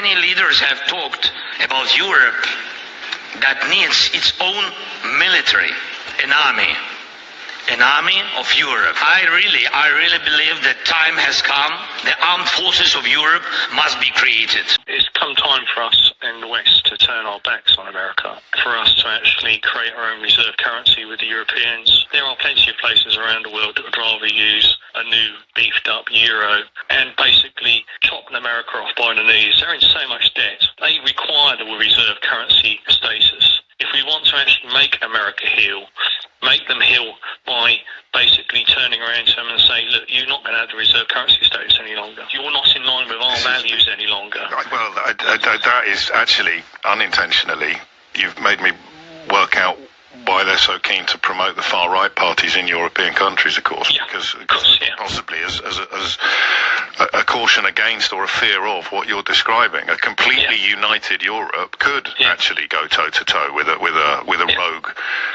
Many leaders have talked about Europe that needs its own military, an army of Europe. I really believe that time has come. The armed forces of Europe must be created. It's come time for us in the West to turn our backs on America, for us to actually create our own reserve currency with the Europeans. There are plenty of places around the world that would rather use a new beefed up euro and basically chop America off by the knees. They're in so much debt. They require the reserve currency status. If we want to actually make America heal, make them heal by basically turning around to them and say, look, you're not going to have the reserve currency status any longer. You're not in line with our values any longer. Well, that is actually unintentionally, you've made me work out why they're so keen to promote the far-right parties in European countries, of course, because possibly as a caution against or a fear of what you're describing. A completely united Europe could actually go toe-to-toe with a rogue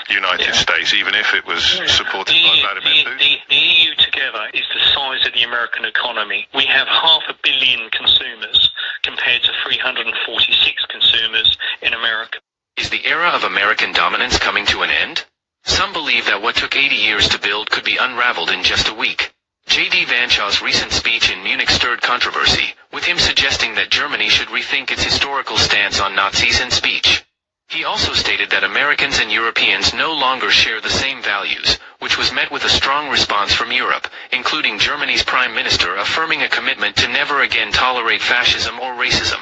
United States, even if it was supported by Vladimir Putin. The EU together is the size of the American economy. We have 500 million consumers compared to 346 consumers in America. Is the era of American dominance coming to an end? Some believe that what took 80 years to build could be unraveled in just a week. J.D. Vanshaw's recent speech in Munich stirred controversy, with him suggesting that Germany should rethink its historical stance on Nazis in speech. He also stated that Americans and Europeans no longer share the same values, which was met with a strong response from Europe, including Germany's Prime Minister affirming a commitment to never again tolerate fascism or racism.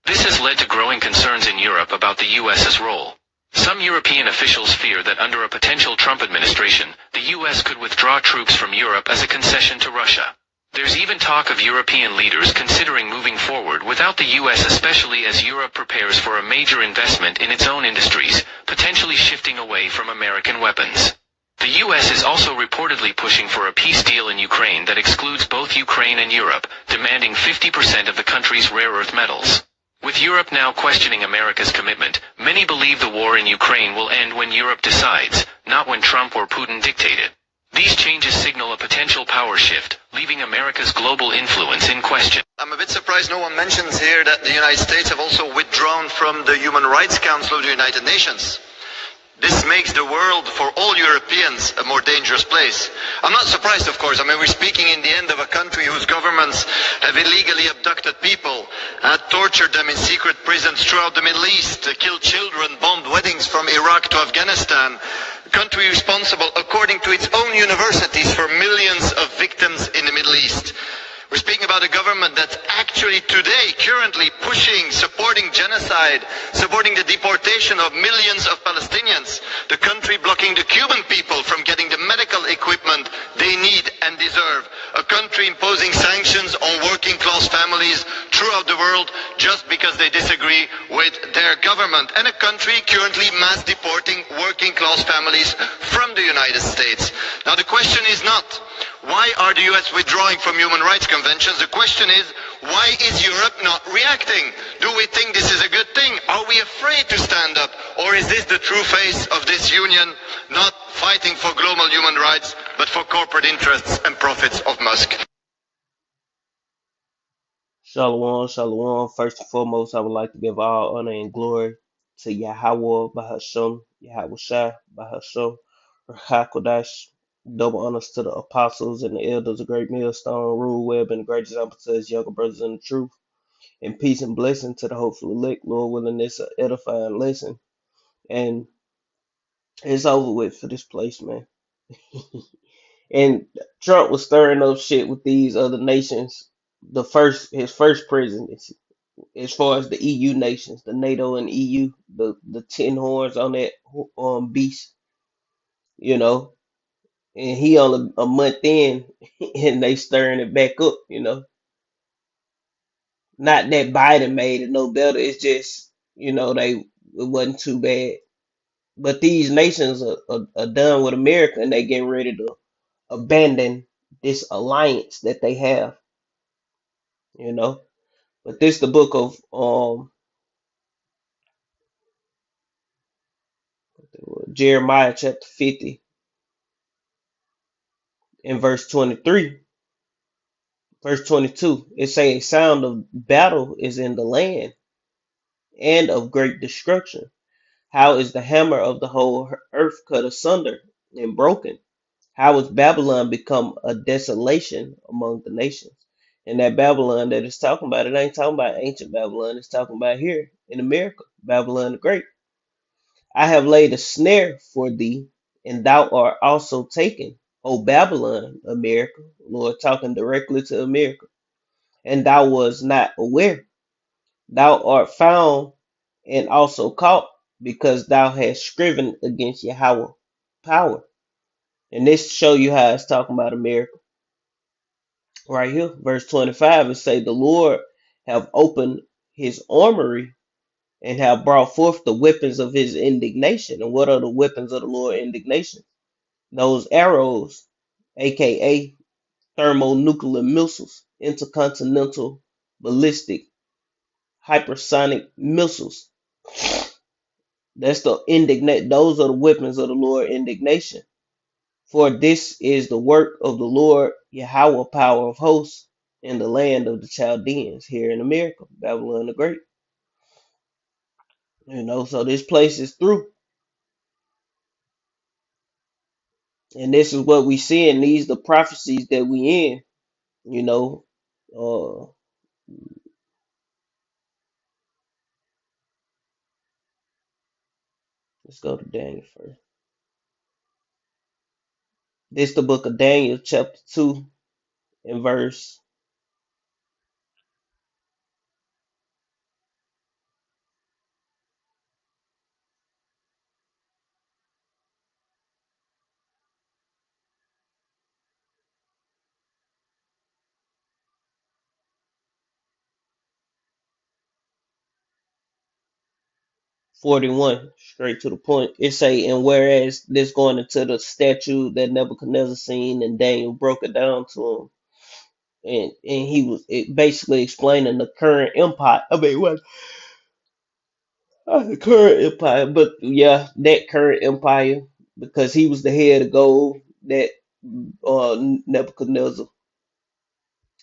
This has led to growing concerns in Europe about the U.S.'s role. Some European officials fear that under a potential Trump administration, the U.S. could withdraw troops from Europe as a concession to Russia. There's even talk of European leaders considering moving forward without the U.S., especially as Europe prepares for a major investment in its own industries, potentially shifting away from American weapons. The U.S. is also reportedly pushing for a peace deal in Ukraine that excludes both Ukraine and Europe, demanding 50% of the country's rare earth metals. With Europe now questioning America's commitment, many believe the war in Ukraine will end when Europe decides, not when Trump or Putin dictate it. These changes signal a potential power shift, leaving America's global influence in question. I'm a bit surprised no one mentions here that the United States have also withdrawn from the Human Rights Council of the United Nations. This makes the world, for all Europeans, a more dangerous place. I'm not surprised, of course. I mean, we're speaking in the end of a country whose governments have illegally abducted people, tortured them in secret prisons throughout the Middle East, killed children, bombed weddings from Iraq to Afghanistan. A country responsible, according to its own universities, for millions of victims in the Middle East. We're speaking about a government that's actually today, currently pushing, supporting genocide, supporting the deportation of millions of Palestinians. The country blocking the Cuban people from getting the medical equipment they need and deserve. A country imposing sanctions on working class families throughout the world just because they disagree with their government. And a country currently mass deporting working class families from the United States. Now the question is not, why are the US withdrawing from human rights conventions? The question is, why is Europe not reacting? Do we think this is a good thing? Are we afraid to stand up? Or is this the true face of this union, not fighting for global human rights, but for corporate interests and profits of Musk? Shalom, shalom. First and foremost, I would like to give all honor and glory to Yahweh Bahasham, Yahweh Shai Bahasham, Hakodash. Double honors to the apostles and the elders of Great Millstone, Rule Web, and the great example to his younger brothers in the truth. And peace and blessing to the hopeful elect, Lord willing, this an edifying lesson. And it's over with for this place, man. And Trump was stirring up shit with these other nations. His first presidency, as far as the EU nations, the NATO and EU, the 10 horns on that beast, you know. And he only a month in, and they stirring it back up, you know. Not that Biden made it no better. It's just, you know, it wasn't too bad. But these nations are done with America, and they getting ready to abandon this alliance that they have, you know. But this the book of Jeremiah chapter 50 in verse 23. Verse 22, it say a sound of battle is in the land and of great destruction. How is the hammer of the whole earth cut asunder and broken? How is Babylon become a desolation among the nations? And that Babylon that it's talking about, it ain't talking about ancient Babylon. It's talking about here in America, Babylon the Great. I have laid a snare for thee, and thou art also taken, O Babylon, America. Lord talking directly to America. And thou was not aware. Thou art found and also caught, because thou hast striven against Yahweh power. And this show you how it's talking about America. Right here, verse 25, it say the Lord have opened his armory and have brought forth the weapons of his indignation. And what are the weapons of the Lord indignation? Those arrows, aka thermonuclear missiles, intercontinental ballistic hypersonic missiles. That's the indignate. Those are the weapons of the Lord indignation. For this is the work of the Lord Yahweh, power of hosts, in the land of the Chaldeans here in America, Babylon the Great. So this place is through, and this is what we see, and these the prophecies that we in. You know, uh, let's go to Daniel first. This the book of Daniel, chapter 2, and verse 41, straight to the point. It say, and whereas this going into the statue that Nebuchadnezzar seen, and Daniel broke it down to him, and he was basically explaining the current empire. I mean, what the current empire? But yeah, that current empire, because he was the head of gold, that Nebuchadnezzar,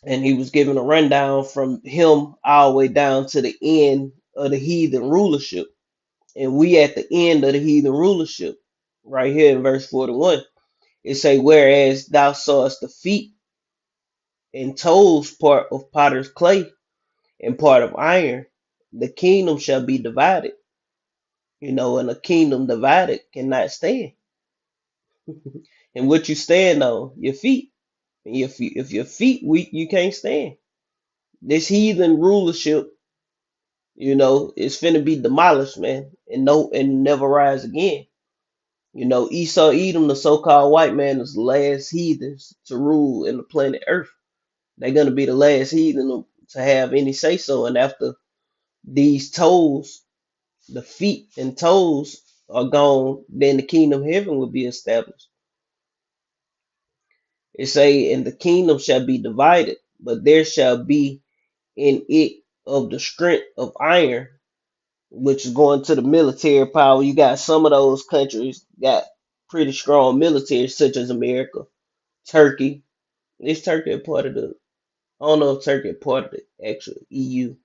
and he was given a rundown from him all the way down to the end of the heathen rulership. And we at the end of the heathen rulership, right here in verse 41. It say, whereas thou sawest the feet and toes part of potter's clay and part of iron, the kingdom shall be divided. And a kingdom divided cannot stand. And what you stand on, your feet. And if your feet weak, you can't stand. This heathen rulership, is finna be demolished, man, and never rise again. Esau Edom, the so-called white man, is the last heathens to rule in the planet Earth. They're gonna be the last heathen to have any say so. And after these toes, the feet and toes are gone, then the kingdom of heaven will be established. It say, and the kingdom shall be divided, but there shall be in it of the strength of iron, which is going to the military power. You got some of those countries got pretty strong military, such as America, Turkey. Is Turkey a part of the? I don't know if Turkey is part of the actual EU,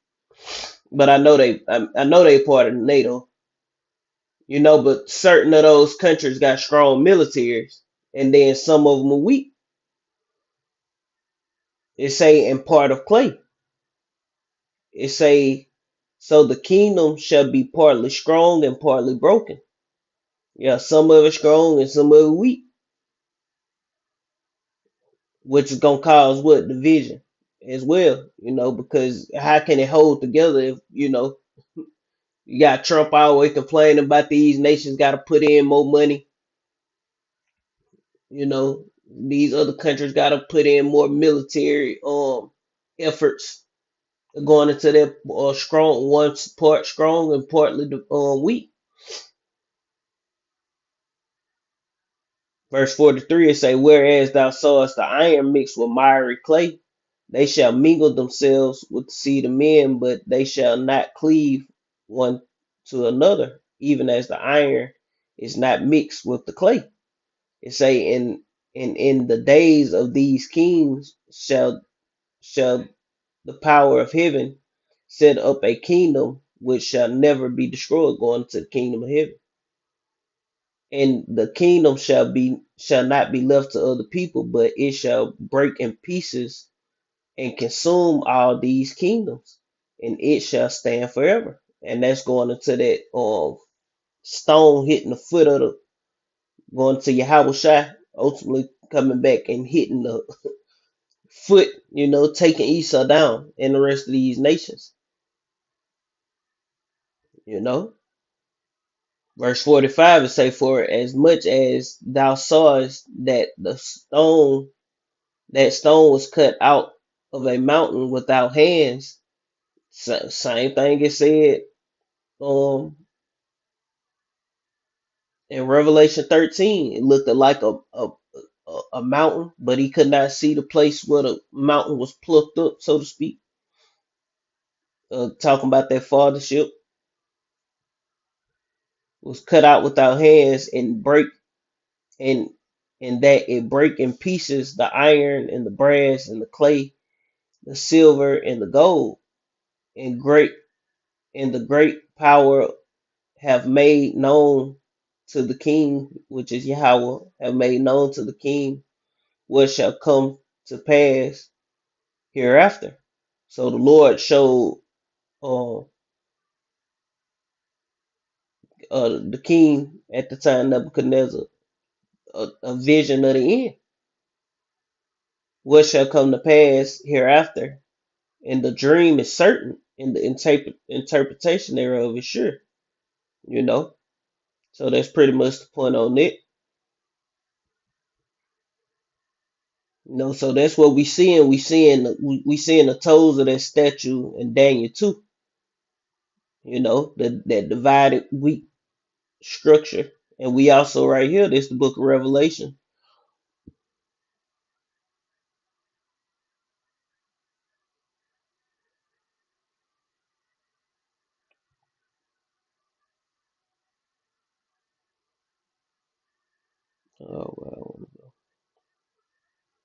but I know they part of NATO. But certain of those countries got strong militaries, and then some of them are weak. It say in part of clay. It say, so the kingdom shall be partly strong and partly broken. Yeah, some of it strong and some of it weak, which is gonna cause what division as well. Because how can it hold together if you got Trump always complaining about these nations got to put in more money. These other countries got to put in more military efforts going into their strong, one part strong and partly weak. Verse 43 it say, whereas thou sawest the iron mixed with miry clay, they shall mingle themselves with the seed of men, but they shall not cleave one to another, even as the iron is not mixed with the clay. It say, in the days of these kings shall shall the power of heaven set up a kingdom which shall never be destroyed, going to the kingdom of heaven. And the kingdom shall not be left to other people, but it shall break in pieces and consume all these kingdoms, and it shall stand forever. And that's going into that stone hitting the foot of the going to Yahweh Shai, ultimately coming back and hitting the foot, taking Esau down and the rest of these nations, you know. Verse 45 it say, for as much as thou sawest that stone was cut out of a mountain without hands. Same thing it said um in Revelation 13. It looked like a mountain, but he could not see the place where the mountain was plucked up, so to speak. Talking about that fathership was cut out without hands and break and that it break in pieces the iron and the brass and the clay, the silver and the gold, and the great power have made known to the king, which is Yahweh, have made known to the king what shall come to pass hereafter. So the Lord showed uh, the king at the time, Nebuchadnezzar, a vision of the end, what shall come to pass hereafter. And the dream is certain, and the interpretation thereof is sure, you know. So that's pretty much the point on it. So that's what we seeing. We seeing the toes of that statue in Daniel 2. That divided wheat structure. And we also right here, this the book of Revelation. Oh well,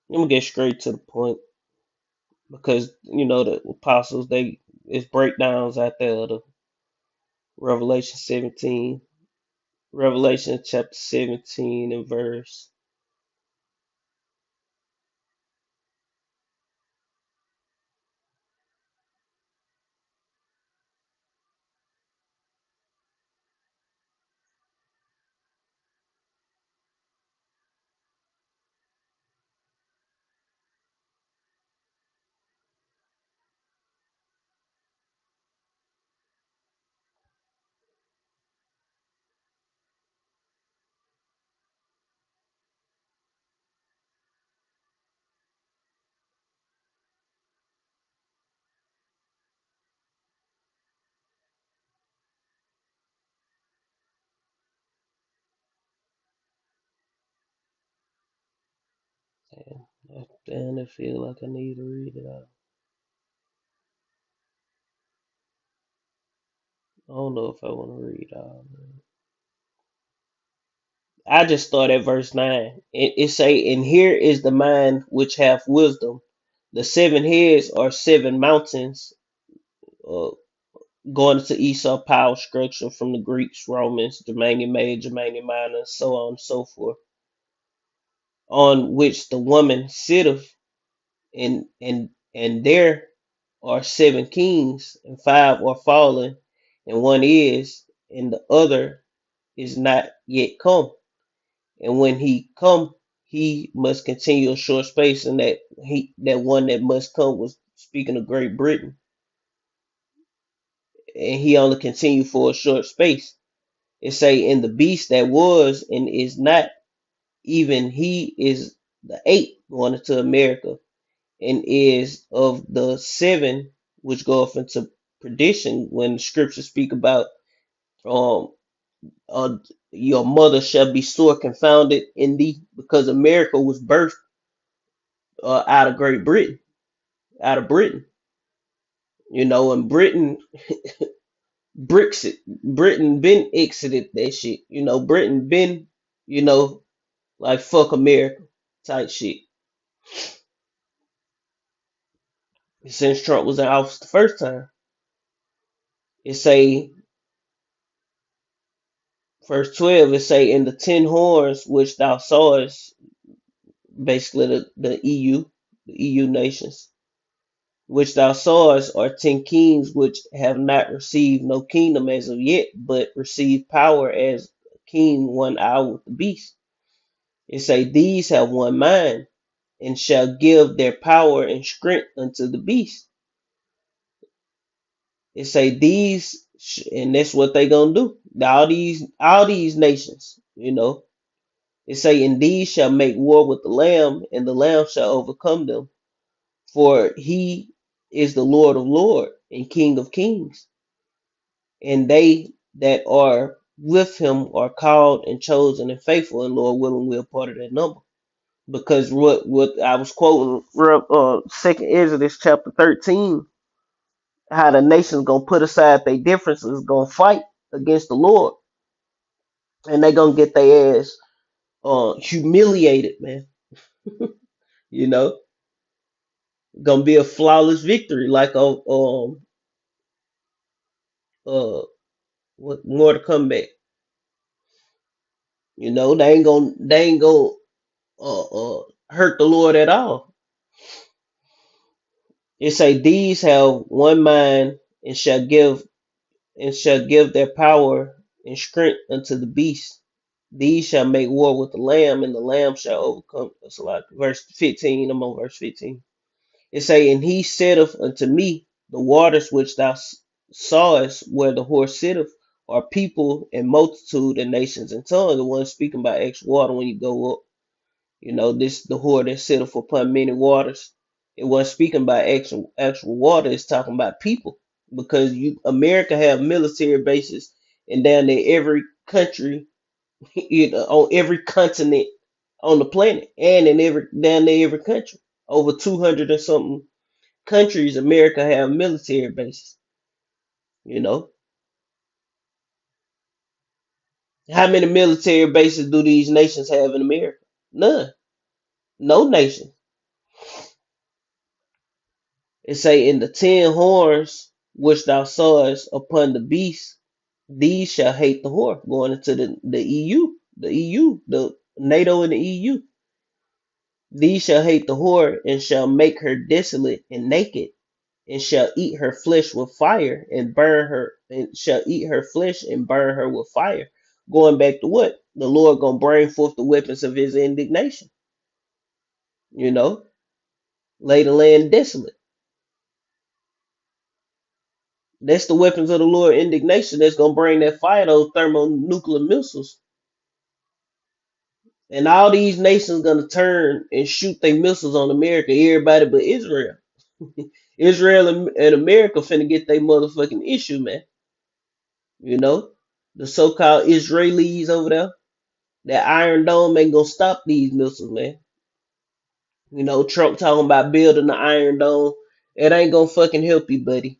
I'm gonna get straight to the point because the apostles, it's breakdowns out there of the Revelation 17. Revelation chapter 17 and verse. Damn, I feel like I need to read it out. I don't know if I want to read all. I just start at verse 9. It say, and here is the mind which hath wisdom. The 7 heads are 7 mountains, uh, going to Esau power structure from the Greeks, Romans, Germanian Major, Germanian Minor, so on and so forth, on which the woman sitteth, and there are 7 kings, and 5 are fallen, and one is, and the other is not yet come. And when he come, he must continue a short space, and that one that must come was speaking of Great Britain, and he only continued for a short space. It say, in the beast that was and is not, even he is the 8th going into America, and is of the 7 which go off into perdition, when the scriptures speak about um uh, your mother shall be sore confounded in thee, because America was birthed out of Great Britain, out of Britain, and Britain been exited that shit, Britain been, you know, like fuck America type shit. since Trump was in office the first time. It say verse 12, it say, in the 10 horns which thou sawest, basically the EU nations, which thou sawest are 10 kings which have not received no kingdom as of yet, but receive power as king 1 hour with the beast. It say these have one mind, and shall give their power and strength unto the beast. It say these, and that's what they gonna do. All these nations, It say, and these shall make war with the Lamb, and the Lamb shall overcome them. For he is the Lord of lords and King of kings, and they that are with him are called and chosen and faithful, and Lord willing, we're part of that number. Because what I was quoting, Second Exodus chapter 13, how the nations gonna put aside their differences, gonna fight against the Lord, and they gonna get their ass humiliated, man. You know, gonna be a flawless victory, like uh what more to come back. They ain't gonna hurt the Lord at all. It say these have one mind, and shall give their power and strength unto the beast. These shall make war with the Lamb, and the Lamb shall overcome. That's a lot. Verse 15. I'm on verse 15. It say, and he saith unto me, the waters which thou sawest where the horse sitteth are people and multitude and nations and tongues. The one speaking about extra water when you go up. This the whore that sitteth upon many waters. It wasn't speaking about actual water. It's talking about people, because America have military bases and down there every country, on every continent on the planet, and in every country. Over 200 or something countries, America have military bases. You know, how many military bases do these nations have in America? None. No nation. It say, in the 10 horns which thou sawest upon the beast, these shall hate the whore. Going into the EU, the NATO and the EU. These shall hate the whore, and shall make her desolate and naked, and shall eat her flesh with fire, and burn her, and shall eat her flesh and burn her with fire. Going back to what? The Lord gonna bring forth the weapons of his indignation. Lay the land desolate. That's the weapons of the Lord indignation that's gonna bring that fire, those thermonuclear missiles. And all these nations gonna turn and shoot their missiles on America, everybody but Israel. Israel and America finna get their motherfucking issue, man. The so-called Israelis over there, that Iron Dome ain't gonna stop these missiles, man. Trump talking about building the Iron Dome. It ain't gonna fucking help you, buddy.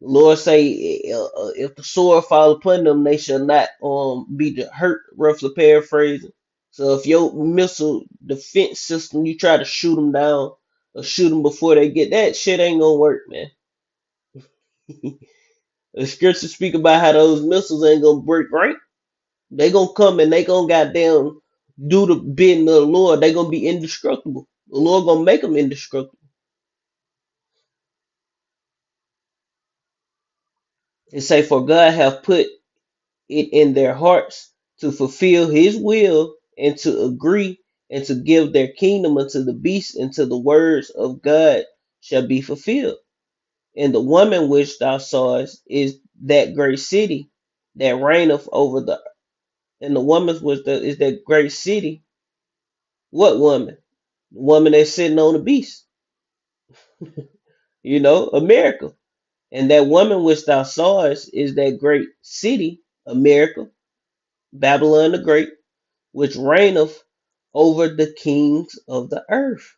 The Lord say, if the sword fall upon them, they shall not be hurt, roughly paraphrasing. So if your missile defense system, you try to shoot them down or shoot them before they get that shit, ain't gonna work, man. The scripture speak about how those missiles ain't gonna break right. They gonna come and they gonna goddamn do the bidding of the Lord. They gonna be indestructible. The Lord gonna make them indestructible. It say, for God hath put it in their hearts to fulfill his will, and to agree, and to give their kingdom unto the beast, until the words of God shall be fulfilled. And the woman which thou sawest is that great city that reigneth over the, and the woman is that great city. What woman? The woman that's sitting on the beast. America. And that woman which thou sawest is that great city, America, Babylon the Great, which reigneth over the kings of the earth.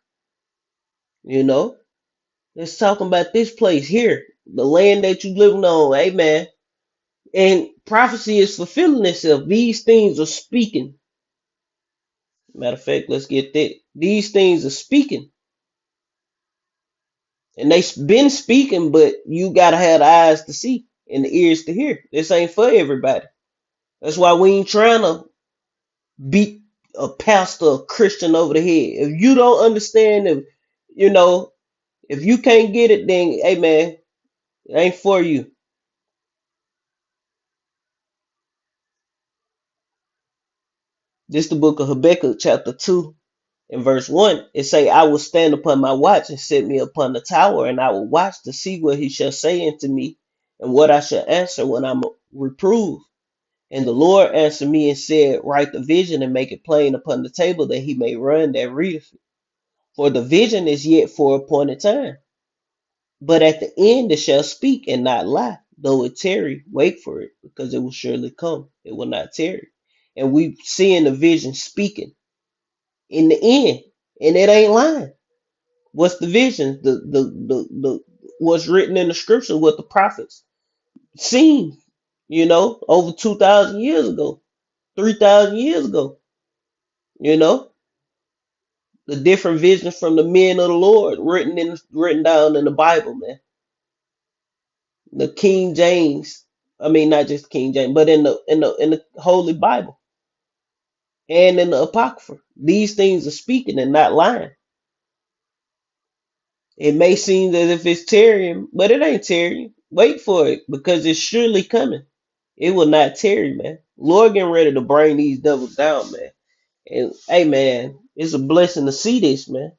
Let's talk about this place here, the land that you living on, amen. And prophecy is fulfilling itself. These things are speaking. Matter of fact, let's get that. These things are speaking. And they been speaking, but you gotta have the eyes to see and the ears to hear. This ain't for everybody. That's why we ain't trying to beat a pastor, a Christian over the head. If you don't understand, if you know, if you can't get it, then hey man, it ain't for you. This the book of Habakkuk, chapter 2, and verse 1. It say, I will stand upon my watch and set me upon the tower, and I will watch to see what he shall say unto me, and what I shall answer when I'm reproved. And the Lord answered me and said, write the vision and make it plain upon the table, that he may run that readeth it. For the vision is yet for a appointed time. But at the end it shall speak and not lie. Though it tarry, wait for it, because it will surely come. It will not tarry. And we seeing the vision speaking in the end, and it ain't lying. What's the vision? The what's written in the scripture, what the prophets seen, over 2,000 years ago, 3,000 years ago, you know, the different visions from the men of the Lord written down in the Bible, man. The King James, I mean not just King James, but in the Holy Bible and in the Apocrypha. These things are speaking and not lying. It may seem as if it's tarrying, but it ain't tarrying. Wait for it, because it's surely coming. It will not tarry, man. Lord getting ready to bring these devils down, man. And hey, man, it's a blessing to see this, man.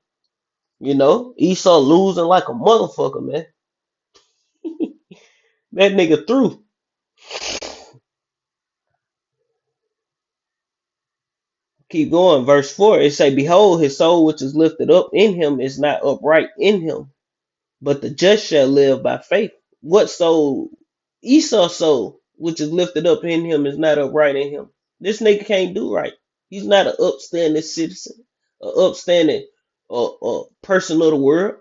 Esau losing like a motherfucker, man. That nigga through. Keep going. Verse 4, it say, behold, his soul which is lifted up in him is not upright in him, but the just shall live by faith. What soul? Esau's soul, which is lifted up in him, is not upright in him. This nigga can't do right. He's not an upstanding citizen, an upstanding person of the world.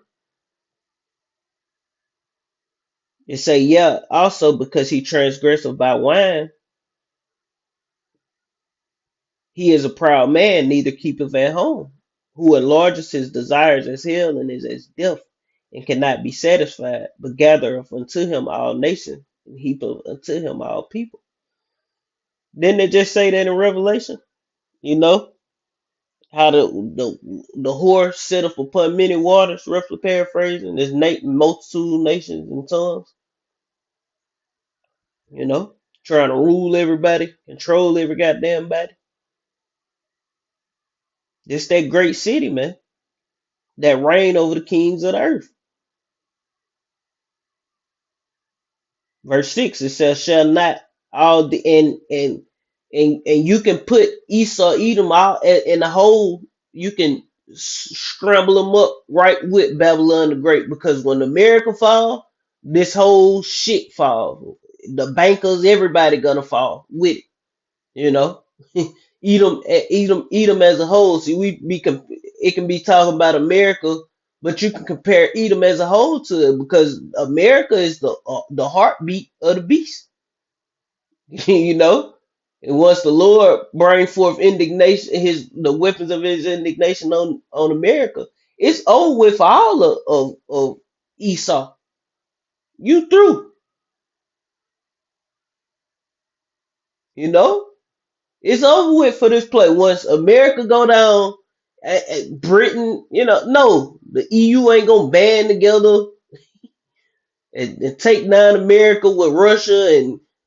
It say, yeah, also because he transgresseth by wine, he is a proud man, neither keepeth at home, who enlarges his desires as hell and is as death, and cannot be satisfied, but gathereth unto him all nations, and heapeth unto him all people. Didn't it just say that in Revelation? How the whore sitteth upon many waters, roughly paraphrasing, there's multitude, nations, and tongues, trying to rule everybody, control every goddamn body. It's that great city, man, that reign over the kings of the earth. Verse 6, it says, shall not all the and you can put Esau, Edom out in the hole. You can scramble them up right with Babylon the Great, because when America fall, this whole shit fall. The bankers, everybody gonna fall with it. Edom as a whole. See, it can be talking about America, but you can compare Edom as a whole to it, because America is the heartbeat of the beast. And once the Lord bring forth indignation, the weapons of his indignation on America, it's over with for all of Esau. You through. It's over with for this play. Once America go down, Britain, no, the EU ain't gonna band together and take down America with Russia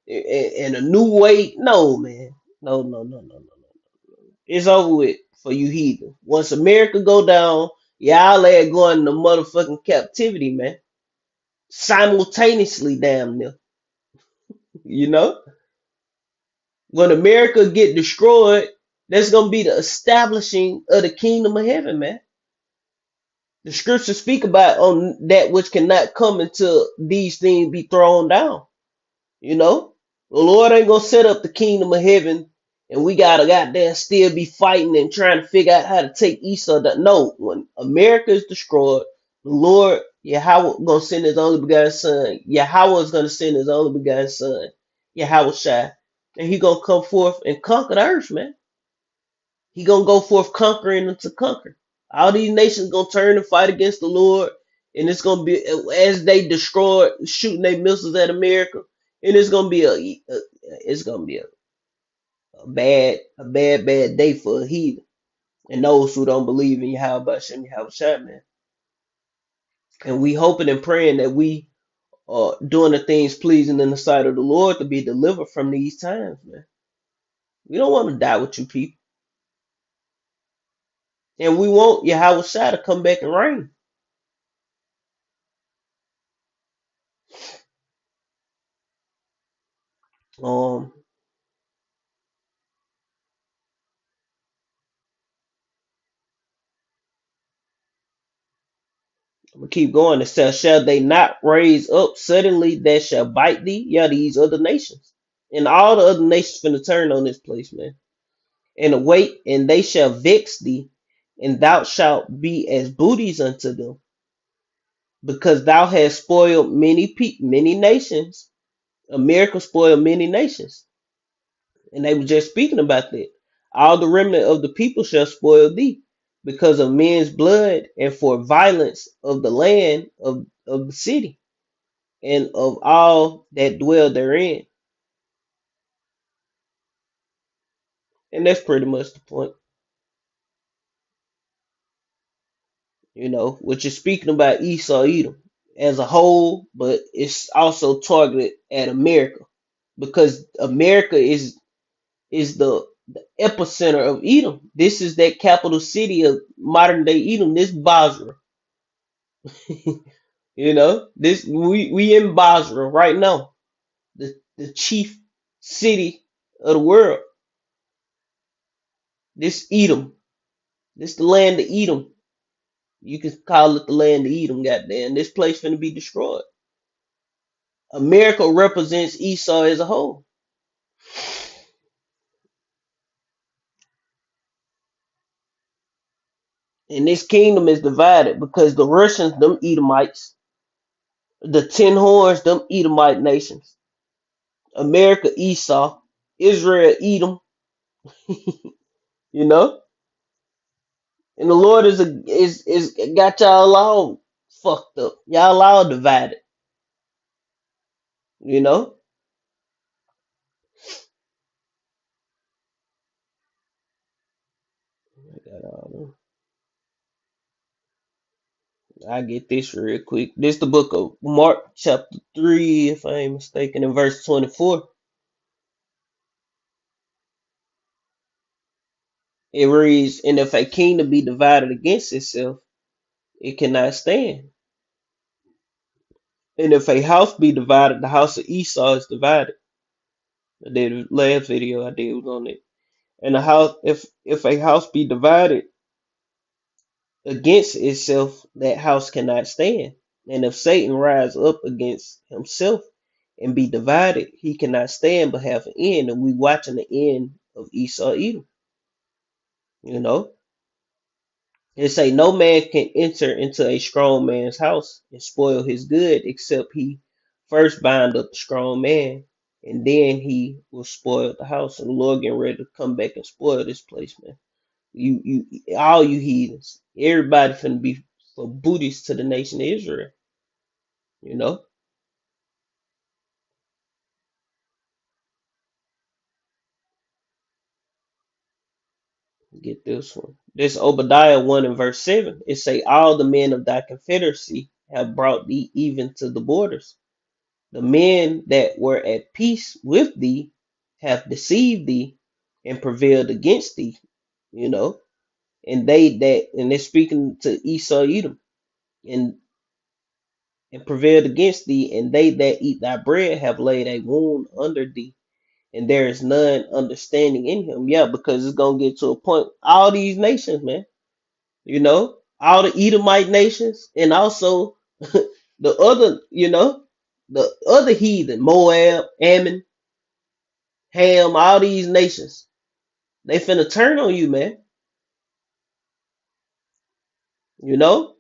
and a new way. No, man, no. It's over with for you heathen. Once America go down, y'all ain't going into motherfucking captivity, man. Simultaneously, damn near. When America get destroyed, that's gonna be the establishing of the kingdom of heaven, man. The scriptures speak about on that which cannot come until these things be thrown down. The Lord ain't gonna set up the kingdom of heaven and we gotta goddamn still be fighting and trying to figure out how to take Esau down. No, when America is destroyed, the Lord Yahweh gonna send his only begotten son. Yahweh is gonna send his only begotten son, Yahweh Shai, and he gonna come forth and conquer the earth, man. He gonna go forth conquering to conquer. All these nations gonna turn and fight against the Lord, and it's gonna be as they destroy shooting their missiles at America, and it's gonna be it's gonna be a bad day for a heathen and those who don't believe in Yahweh Shem Yahweh Shai, man. And we hoping and praying that we are doing the things pleasing in the sight of the Lord to be delivered from these times, man. We don't want to die with you people, and we want Yahweh Shai to come back and reign. Um, I'm gonna keep going. It says, shall they not raise up suddenly that shall bite thee? Yeah, these other nations. And all the other nations finna turn on this place, man. And await, and they shall vex thee, and thou shalt be as booties unto them, because thou hast spoiled many nations. America spoiled many nations. And they were just speaking about that. All the remnant of the people shall spoil thee, because of men's blood and for violence of the land of the city and of all that dwell therein. And that's pretty much the point, which is speaking about Esau Edom as a whole, but it's also targeted at America because America is the epicenter of Edom. This is that capital city of modern day Edom, this Basra. This we in Basra right now, the chief city of the world. This Edom, this the land of Edom. You can call it the land of Edom, goddamn. This place finna be destroyed. America represents Esau as a whole. And this kingdom is divided because the Russians, them Edomites, the Ten Horns, them Edomite nations. America, Esau, Israel, Edom, you know? And the Lord is got y'all all fucked up. Y'all all divided, you know? I get this real quick. This the book of Mark chapter 3, if I ain't mistaken, in verse 24. It reads, and if a kingdom be divided against itself, it cannot stand. And if a house be divided, the house of Esau is divided. The last video I did was on it. And a house, if a house be divided against itself, that house cannot stand. And if Satan rise up against himself and be divided, he cannot stand but have an end. And we watching the end of Esau Edom. You know, it say no man can enter into a strong man's house and spoil his good except he first bind up the strong man, and then he will spoil the house. And the Lord getting ready to come back and spoil this place, man. You all you heathens, everybody finna be for booties to the nation of Israel. You know, get this one. This Obadiah 1 and verse 7. It say all the men of thy confederacy have brought thee even to the borders. The men that were at peace with thee have deceived thee and prevailed against thee, you know, and they're speaking to Esau Edom, and prevailed against thee, and they that eat thy bread have laid a wound under thee, and there is none understanding in him. Yeah, because it's gonna get to a point. All these nations, man, all the Edomite nations, and also the other, the other heathen, Moab, Ammon, Ham, all these nations, they finna turn on you, man. You know,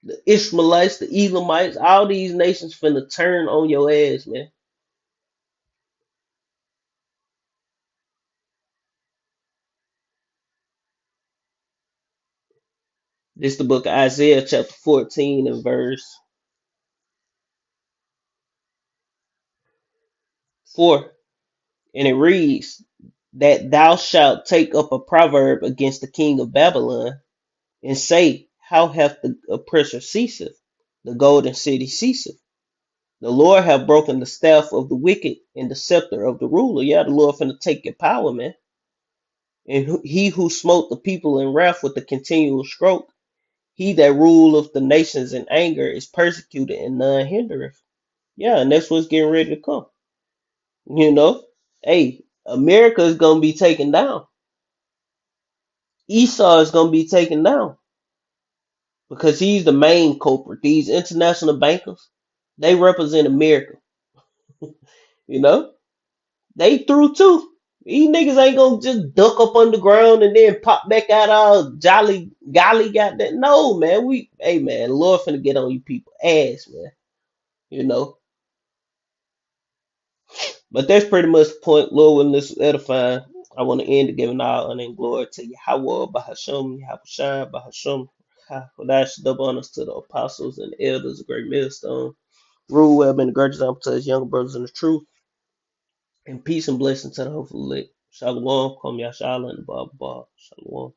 the Ishmaelites, the Edomites, all these nations finna turn on your ass, man. This is the book of Isaiah, chapter 14, and verse 4. And it reads, that thou shalt take up a proverb against the king of Babylon, and say, how hath the oppressor ceaseth? The golden city ceaseth. The Lord hath broken the staff of the wicked and the scepter of the ruler. Yeah, the Lord finna take your power, man. And he who smote the people in wrath with a continual stroke, he that ruleth the nations in anger is persecuted and none hindereth. Yeah, and that's what's getting ready to come. You know, hey, America is gonna be taken down. Esau is gonna be taken down because he's the main culprit. These international bankers, they represent America. You know, they through too. These niggas ain't gonna just duck up underground and then pop back out all jolly golly got that. No, man. Hey man, Lord finna get on you people ass, man. You know. But that's pretty much the point. Lord, when this is edifying, I want to end it giving all honor and glory to Yahweh, Bahasham, Yahushua, Bahasham, Hakodash, double honors to the apostles and the elders, a great millstone. Rule well, been the great example to his younger brothers in the truth. And peace and blessing to the hopeful elect. Shalom, Kom Yashala, and Baba. Shalom.